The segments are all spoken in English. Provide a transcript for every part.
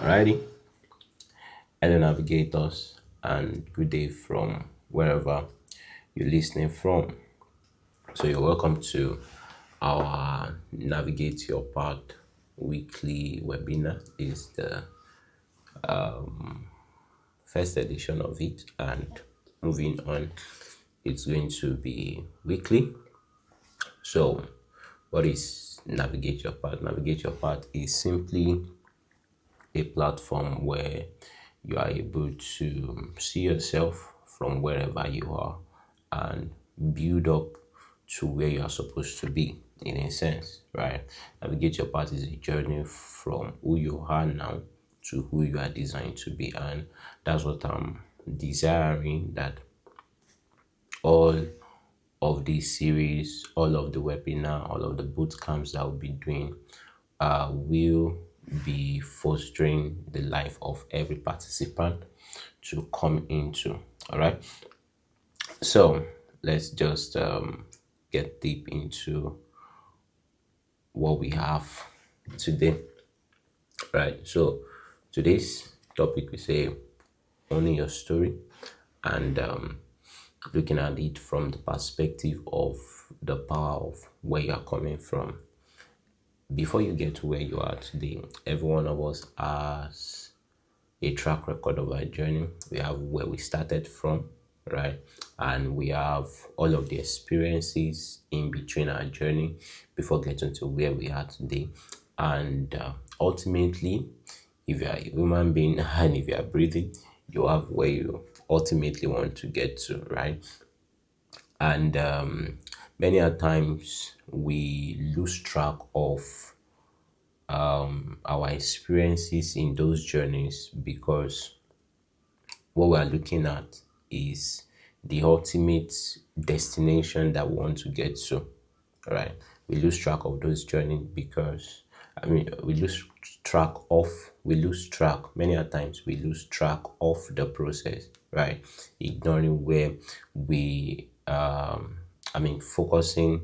Alrighty, hello navigators, and good day from wherever you're listening from. So you're welcome to our Navigate Your Path weekly webinar. This is the first edition of it, and moving on, it's going to be weekly. So, what is Navigate Your Path? Navigate Your Path is simply a platform where you are able to see yourself from wherever you are and build up to where you are supposed to be, in a sense, right? Navigate Your Path is a journey from who you are now to who you are designed to be, and that's what I'm desiring, that all of this series, all of the webinar, all of the boot camps that we'll be doing will be fostering the life of every participant to come into. All right. So let's just get deep into what we have today. Right. So today's topic, we say owning your story, and looking at it from the perspective of the power of where you are coming from. Before you get to where you are today, every one of us has a track record of our journey. We have where we started from, right? And we have all of the experiences in between our journey before getting to where we are today. And ultimately, if you are a human being and if you are breathing, you have where you ultimately want to get to, right? And many a times we lose track of our experiences in those journeys, because what we are looking at is the ultimate destination that we want to get to, right? We lose track of those journeys because we lose track many a times we lose track of the process, right? Ignoring where we focusing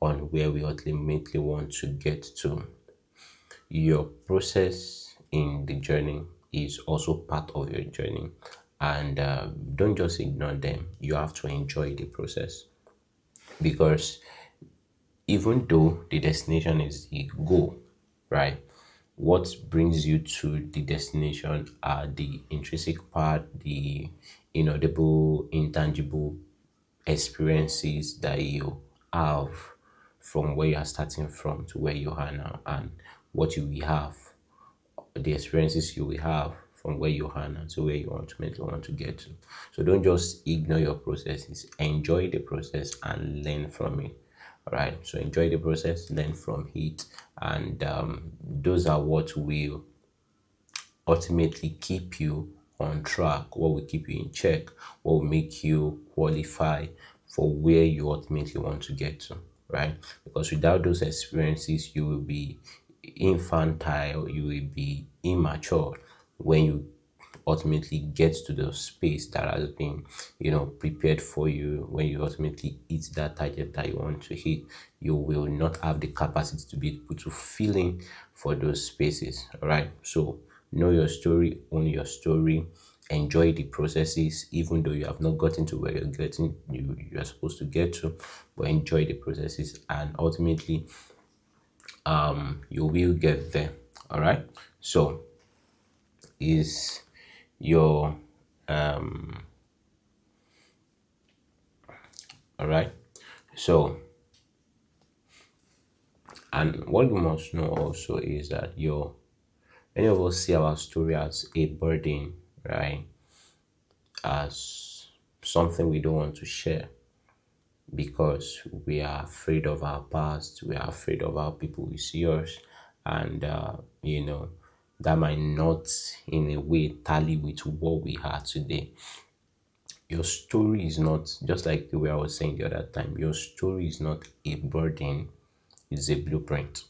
on where we ultimately want to get to. Your process in the journey is also part of your journey, and don't just ignore them. You have to enjoy the process, because even though the destination is the goal, right, what brings you to the destination are the intrinsic part, the inaudible, intangible experiences that you have from where you are starting from to where you are now, and what you will have, the experiences you will have from where you are now to where you ultimately want to get to. So don't just ignore your processes, enjoy the process and learn from it. All right, so enjoy the process, learn from it, and those are what will ultimately keep you on track, what will keep you in check, what will make you qualify for where you ultimately want to get to, right? Because without those experiences, you will be infantile, you will be immature when you ultimately get to the space that has been prepared for you. When you ultimately hit that target that you want to hit, you will not have the capacity to be able to fill in for those spaces. All right, so know your story, own your story, enjoy the processes, even though you have not gotten to where you are supposed to get to, but enjoy the processes, and ultimately you will get there. All right, so is your all right, so, and what you must know also is that many of us see our story as a burden, right? As something we don't want to share, because we are afraid of our past, we are afraid of how people will see us, and that might not in a way tally with what we are today. Your story is not, just like the way I was saying the other time, your story is not a burden, it's a blueprint.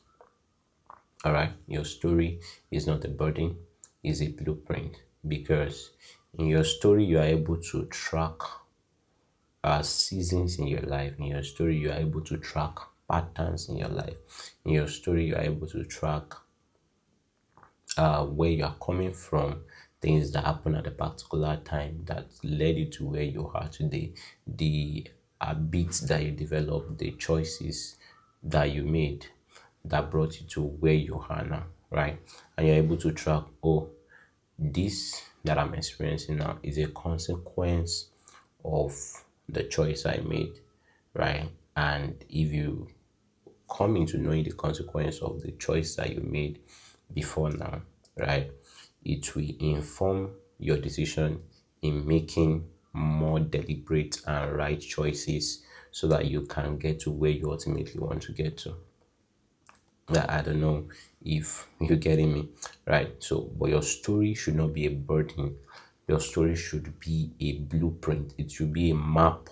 All right, your story is not a burden, it's a blueprint, because in your story you are able to track seasons in your life. In your story you are able to track patterns in your life. In your story you are able to track where you are coming from, things that happened at a particular time that led you to where you are today, the habits that you developed, the choices that you made that brought you to where you are now, right? And you're able to track, oh, this that I'm experiencing now is a consequence of the choice I made, right? And if you come into knowing the consequence of the choice that you made before now, right, it will inform your decision in making more deliberate and right choices so that you can get to where you ultimately want to get to. I don't know if you're getting me, right? So, but your story should not be a burden. Your story should be a blueprint. It should be a map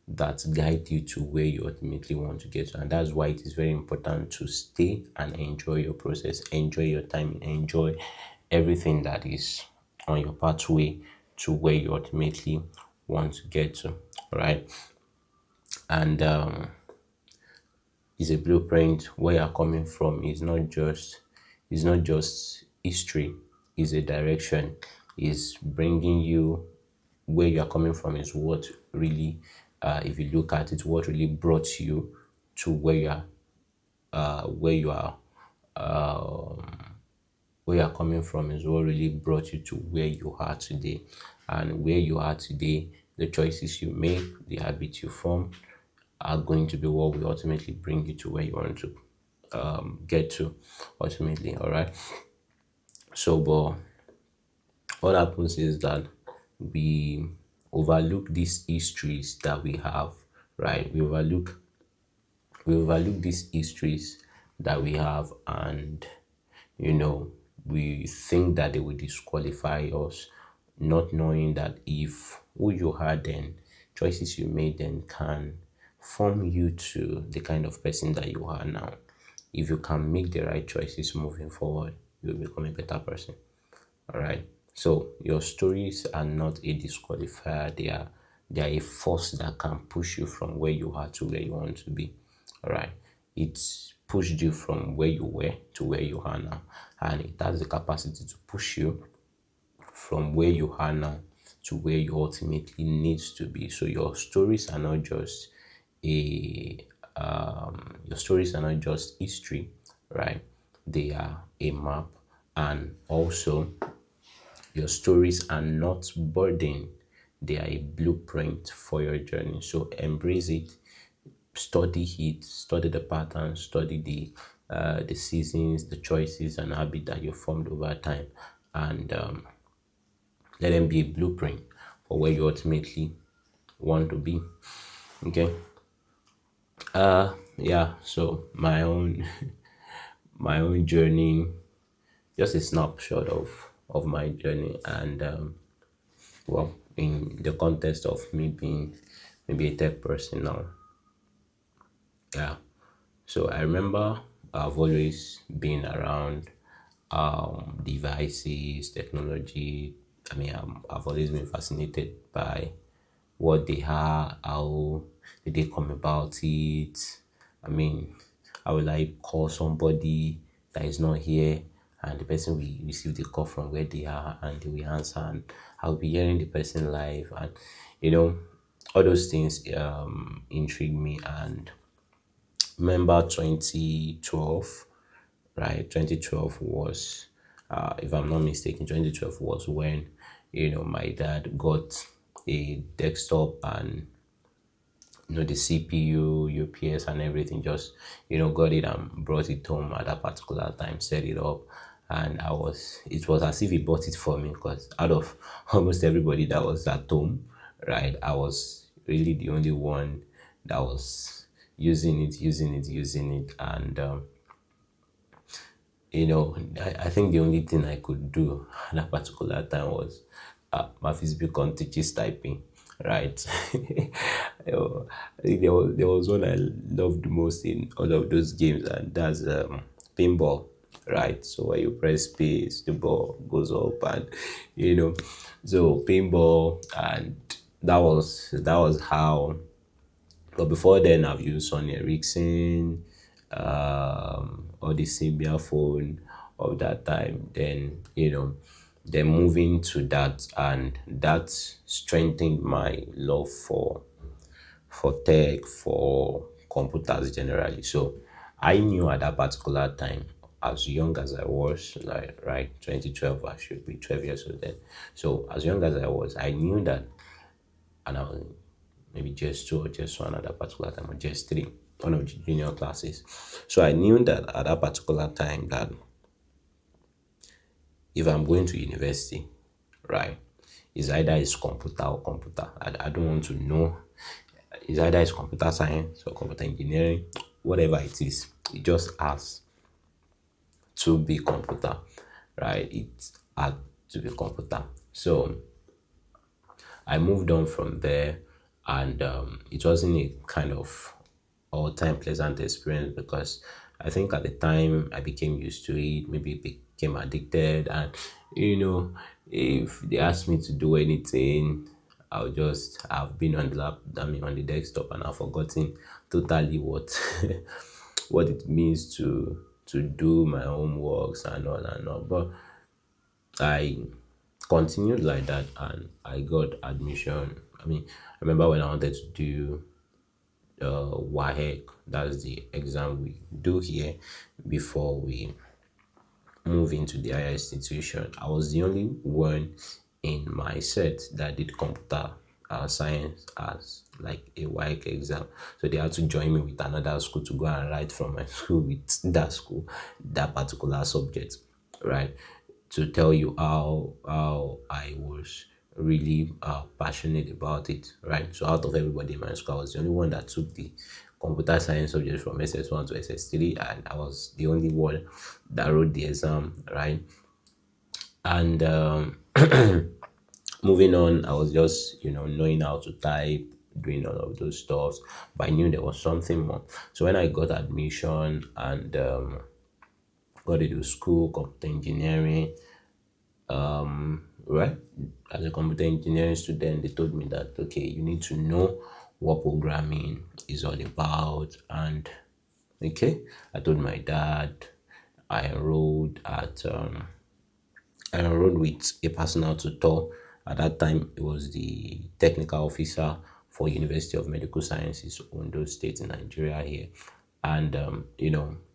that guide you to where you ultimately want to get to. And that's why it is very important to stay and enjoy your process, enjoy your time, enjoy everything that is on your pathway to where you ultimately want to get to, right? And is a blueprint. Where you're coming from is not just history, is a direction, is bringing you where you're coming from, is what really, if you look at it, what really brought you to where you are where you're coming from is what really brought you to where you are today. And where you are today, the choices you make, the habits you form are going to be what will ultimately bring you to where you want to get to ultimately. All right. So, but what happens is that we overlook these histories that we have, right? We overlook these histories that we have, and you know, we think that they will disqualify us, not knowing that if who you are then, choices you made then can form you to the kind of person that you are now. If you can make the right choices moving forward, you'll become a better person. All right. So your stories are not a disqualifier. They are a force that can push you from where you are to where you want to be. All right. It's pushed you from where you were to where you are now, and it has the capacity to push you from where you are now to where you ultimately needs to be. So your stories are not just history, right? They are a map, and also your stories are not burden, they are a blueprint for your journey. So embrace it, study the patterns, study the seasons, the choices and habit that you formed over time, and let them be a blueprint for where you ultimately want to be. Okay. Yeah. So my own my own journey, just a snapshot of my journey, and well, in the context of me being maybe a tech person now. Yeah. So I remember I've always been around devices, technology. I mean, I've always been fascinated by what they are, how did they come about it. I mean, I would like call somebody that is not here, and the person will receive the call from where they are and they will answer, and I'll be hearing the person live, and you know, all those things intrigue me. And remember 2012, right? 2012 was, if I'm not mistaken, 2012 was when, my dad got a desktop, and the CPU, UPS, and everything, just got it and brought it home at that particular time, set it up. And it was as if he bought it for me, because out of almost everybody that was at home, right, I was really the only one that was using it. And I think the only thing I could do at that particular time was my physical teaches typing, right? I think there was one I loved most in all of those games, and that's pinball, right? So when you press space, the ball goes up, and so pinball, and that was how. But before then, I've used Sony Ericsson, or the Symbian phone, of that time. Then then moving to that, and that strengthened my love for tech, for computers generally. So I knew at that particular time, as young as I was, like right 2012, I should be 12 years old then. So as young as I was, I knew that, and I was maybe just two or just one at that particular time, or just three, one of the junior classes. So I knew that at that particular time that if I'm going to university, right, it's computer or computer. I don't want to know. It's computer science or computer engineering, whatever it is. It just has to be computer, right? It had to be computer. So I moved on from there, and it wasn't a kind of all-time pleasant experience, because I think at the time I became used to it, maybe became addicted, and if they asked me to do anything, I've been on the on the desktop, and I've forgotten totally what what it means to do my homeworks and all. But I continued like that, and I got admission. I remember when I wanted to do WAHEC, that's the exam we do here before we move into the higher institution. I was the only one in my set that did computer science as like a WAEC exam. So they had to join me with another school to go and write from my school with that school, that particular subject, right? To tell you how I was really passionate about it, right? So out of everybody in my school, I was the only one that took the computer science subject from SS1 to SS3, and I was the only one that wrote the exam, right? And moving on, I was just knowing how to type, doing all of those stuff, but I knew there was something more. So when I got admission and got into school, computer engineering, right? As a computer engineering student, they told me that okay, you need to know what programming is all about. And okay, I told my dad. I enrolled at I enrolled with a personal tutor. At that time, it was the technical officer for University of Medical Sciences, Ondo State in Nigeria here, and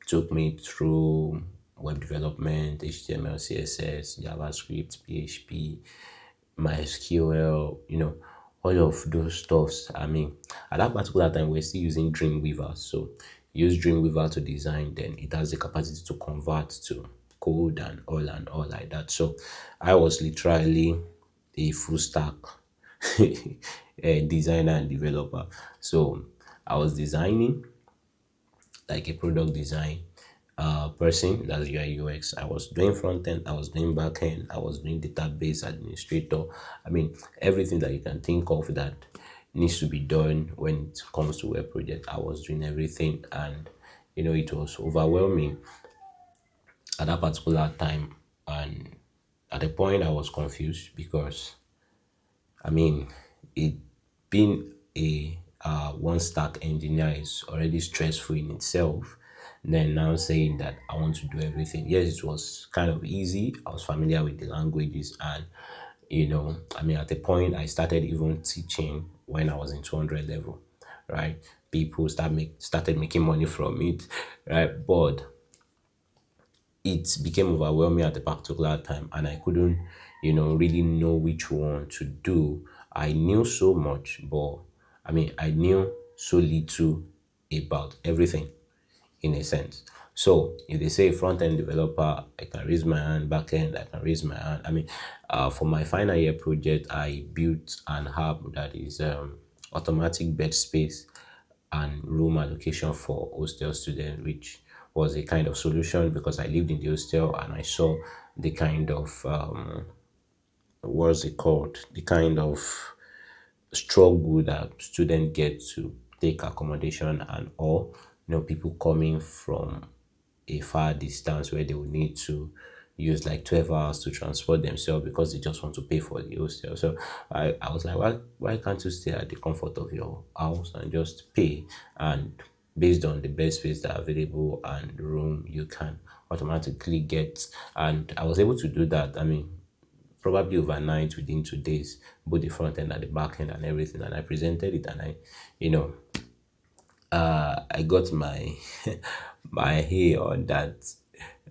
took me through web development, HTML, CSS, JavaScript, PHP, MySQL, all of those stuffs. At that particular time, we're still using Dreamweaver. So use Dreamweaver to design, then it has the capacity to convert to code and all like that. So I was literally a full stack designer and developer. So I was designing like a product design person, that's UI UX. I was doing front end, I was doing back end, I was doing database administrator. Everything that you can think of that needs to be done when it comes to web project, I was doing everything. And it was overwhelming at that particular time. And at the point I was confused, because it being a one stack engineer is already stressful in itself. Then now saying that I want to do everything. Yes, it was kind of easy. I was familiar with the languages, and at the point I started even teaching when I was in 200 level, right? People started making money from it, right? But it became overwhelming at a particular time, and I couldn't really know which one to do. I knew so much, but I knew so little about everything, in a sense. So if they say front end developer, I can raise my hand. Back end, I can raise my hand. For my final year project, I built an app that is automatic bed space and room allocation for hostel students, which was a kind of solution because I lived in the hostel and I saw the kind of what's it called, the kind of struggle that students get to take accommodation and all. People coming from a far distance where they will need to use like 12 hours to transport themselves because they just want to pay for the hostel. So I was like, why can't you stay at the comfort of your house and just pay? And based on the best space that are available and room you can automatically get. And I was able to do that. I mean, probably overnight, within 2 days, both the front end and the back end and everything. And I presented it, and you know, I got my my hay on that,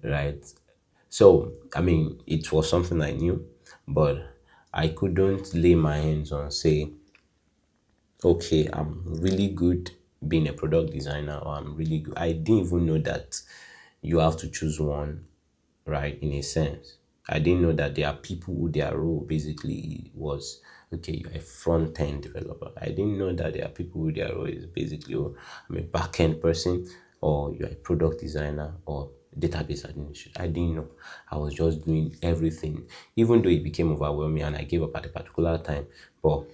right? So I mean, it was something I knew, but I couldn't lay my hands on say, okay, I'm really good being a product designer, or I'm really good. I didn't even know that you have to choose one, right? In a sense, I didn't know that there are people who their role basically was, okay, you're a front end developer. I didn't know that there are people who their role is basically, oh, I'm a back end person, or you're a product designer, or database administrator. I didn't know. I was just doing everything, even though it became overwhelming and I gave up at a particular time. But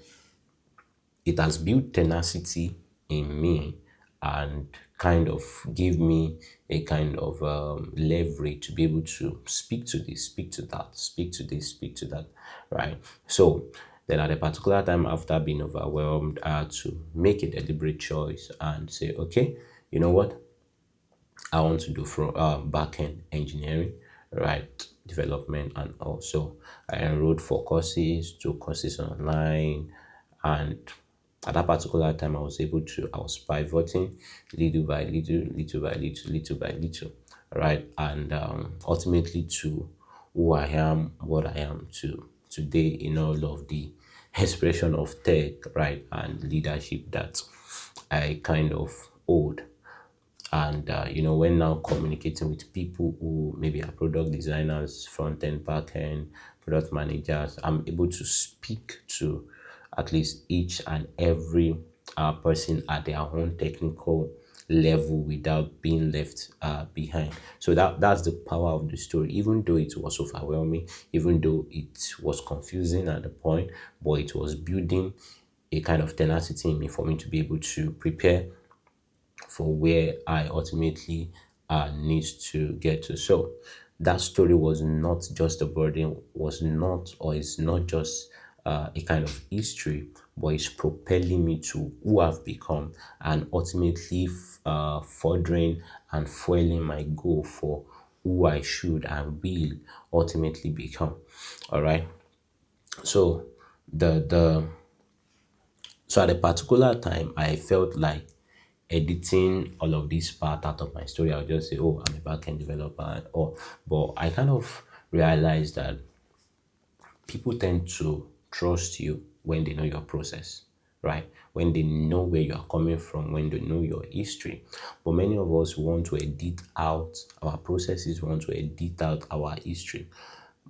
it has built tenacity in me and kind of gave me a kind of leverage to be able to speak to this, speak to that, speak to this, speak to that, right? So then at a particular time, after being overwhelmed, I had to make a deliberate choice and say, okay, you know what? I want to do from back-end engineering, right? Development, and also I enrolled for courses, took courses online, and at that particular time I was pivoting little by little, little by little, little by little, right? And ultimately to who I am, what I am to today in all of the expression of tech, right? And leadership that I kind of hold. And when now communicating with people who maybe are product designers, front end, back end, product managers, I'm able to speak to at least each and every person at their own technical level without being left behind. So that's the power of the story. Even though it was overwhelming, even though it was confusing at the point, but it was building a kind of tenacity in me for me to be able to prepare for where I ultimately need to get to. So that story was not just a burden, was not or is not just a kind of history, but it's propelling me to who I've become and ultimately furthering and foiling my goal for who I should and will ultimately become. All right. So the so at a particular time, I felt like editing all of this part out of my story. I'll just say, "Oh, I'm a backend developer," or but I kind of realized that people tend to trust you when they know your process, right? When they know where you are coming from, when they know your history. But many of us want to edit out our processes, want to edit out our history.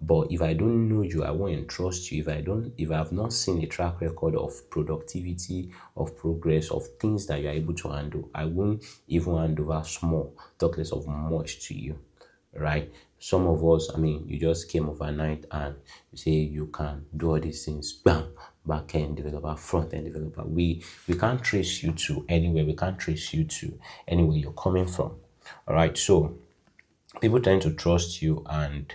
But if I don't know you, I won't trust you. If I have not seen a track record of productivity, of progress, of things that you are able to handle, I won't even hand over small, talk less of much to you, right? Some of us, I mean, you just came overnight and you say you can do all these things, bam, back end developer, front end developer. We can't trace you to anywhere. We can't trace you to anywhere you're coming from. All right, so people tend to trust you and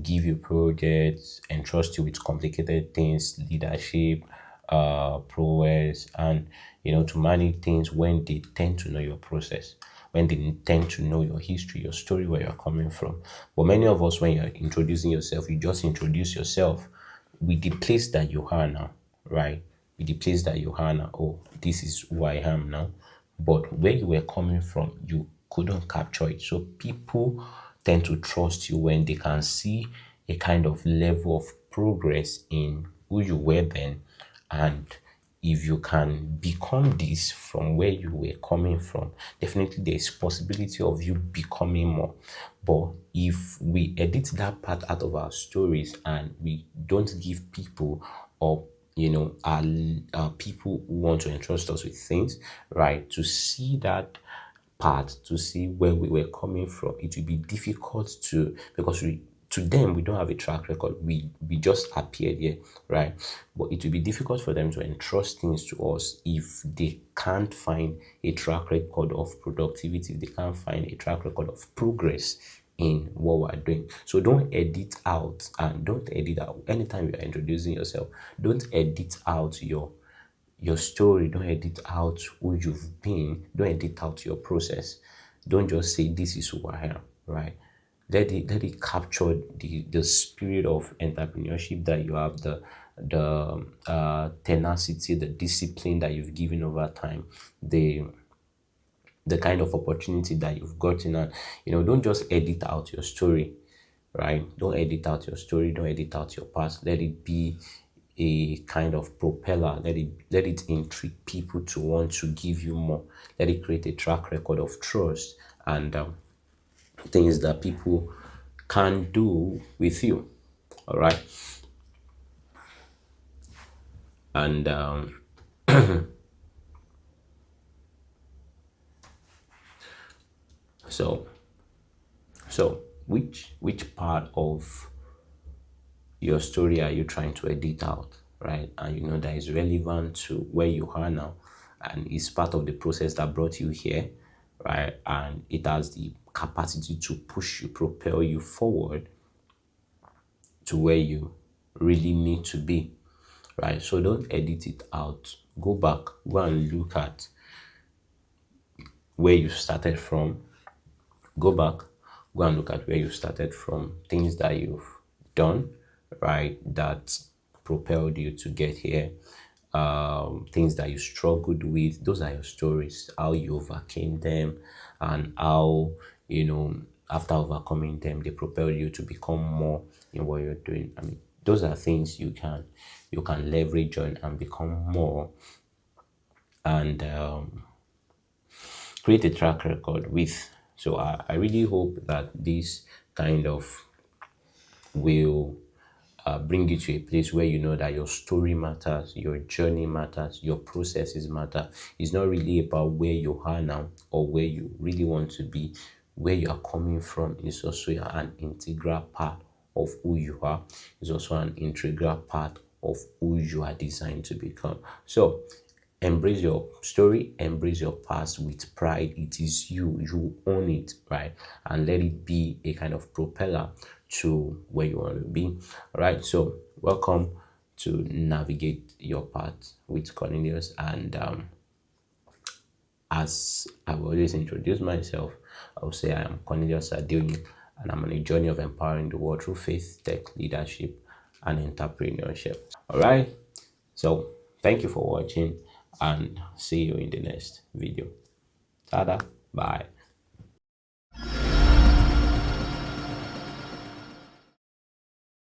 give you projects and trust you with complicated things, leadership, prowess, and to manage things when they tend to know your process, when they tend to know your history, your story, where you're coming from. But many of us, when you're introducing yourself, you just introduce yourself with the place that you are now, right? With the place that you are now. Oh, this is who I am now. But where you were coming from, you couldn't capture it. So people tend to trust you when they can see a kind of level of progress in who you were then. And if you can become this from where you were coming from, definitely there's possibility of you becoming more. But if we edit that part out of our stories and we don't give people or our people who want to entrust us with things, right, to see that part, to see where we were coming from, it will be difficult to, because to them we don't have a track record. We just appeared here, right? But it will be difficult for them to entrust things to us if they can't find a track record of productivity, if they can't find a track record of progress in what we're doing. So don't edit out, and don't edit out anytime you are introducing yourself. Don't edit out your story, don't edit out who you've been, don't edit out your process. Don't just say this is who I am, right? Let it capture the spirit of entrepreneurship that you have, the tenacity, the discipline that you've given over time, the kind of opportunity that you've gotten. And don't just edit out your story, right? Don't edit out your story, don't edit out your past. Let it be a kind of propeller. Let it intrigue people to want to give you more. Let it create a track record of trust and things that people can do with you. All right. And so which part of your story are you trying to edit out, right? And that is relevant to where you are now, and it's part of the process that brought you here, right? And it has the capacity to push you, propel you forward to where you really need to be, right? So don't edit it out. Go back, go and look at where you started from. Go back, go and look at where you started from, things that you've done, right, that propelled you to get here, things that you struggled with. Those are your stories, how you overcame them, and how, after overcoming them, they propelled you to become more in what you're doing. I mean, those are things you can leverage on and become more, and create a track record with. So I really hope that this kind of will bring you to a place where you know that your story matters, your journey matters, your processes matter. It's not really about where you are now or where you really want to be. Where you are coming from is also an integral part of who you are. It's also an integral part of who you are designed to become. So embrace your story, embrace your past with pride. It is you own it, right? And let it be a kind of propeller to where you want to be. All right, so welcome to Navigate Your Path with Cornelius. And as I will always introduce myself, I will say I am Cornelius Adeoyin, and I'm on a journey of empowering the world through faith, tech, leadership, and entrepreneurship. All right, so thank you for watching, and see you in the next video. Tada, bye.